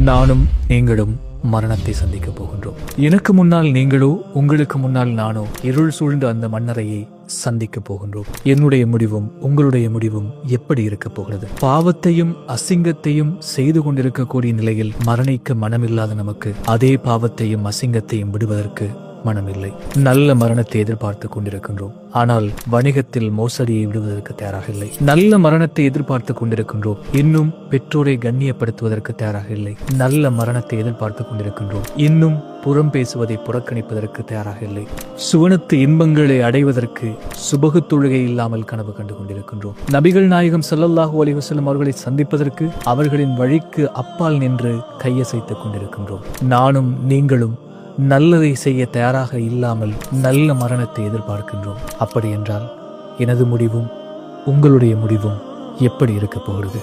நானும் நீங்களும் மரணத்தை சந்திக்க போகின்றோம். எனக்கு முன்னால் நீங்களோ, உங்களுக்கு முன்னால் நானோ இருள் சூழ்ந்த அந்த மண்ணறையை சந்திக்க போகின்றோம். என்னுடைய முடிவும் உங்களுடைய முடிவும் எப்படி இருக்க போகிறது? பாவத்தையும் அசிங்கத்தையும் செய்து கொண்டிருக்கக்கூடிய நிலையில் மரணிக்க மனமில்லாத நமக்கு அதே பாவத்தையும் அசிங்கத்தையும் விடுவதற்கு மனமில்லை. நல்ல மரணத்தை எதிர்பார்த்து கொண்டிருக்கின்றோம். ஆனால் வணிகத்தில் மோசடியை விடுவதற்கு தயாராக இல்லை. நல்ல மரணத்தை எதிர்பார்த்து கொண்டிருக்கின்றோம். இன்னும் பெற்றோரை கண்ணியப்படுத்துவதற்கு தயாராக இல்லை. நல்ல மரணத்தை எதிர்பார்த்து கொண்டிருக்கின்றோம். இன்னும் புறம் பேசுவதை புறக்கணிப்பதற்கு தயாராக இல்லை. சுவனத்து இன்பங்களை அடைவதற்கு சுபகு தொழுகை இல்லாமல் கனவு கண்டு கொண்டிருக்கின்றோம். நபிகள் நாயகம் ஸல்லல்லாஹு அலைஹி வஸல்லம் அவர்களை சந்திப்பதற்கு அவர்களின் வழிக்கு அப்பால் நின்று கையசைத்துக் கொண்டிருக்கின்றோம். நானும் நீங்களும் நல்லதை செய்ய தயாராக இல்லாமல் நல்ல மரணத்தை எதிர்பார்க்கின்றோம். அப்படி என்றால் எனது முடிவும் உங்களுடைய முடிவும் எப்படி இருக்க போகிறது?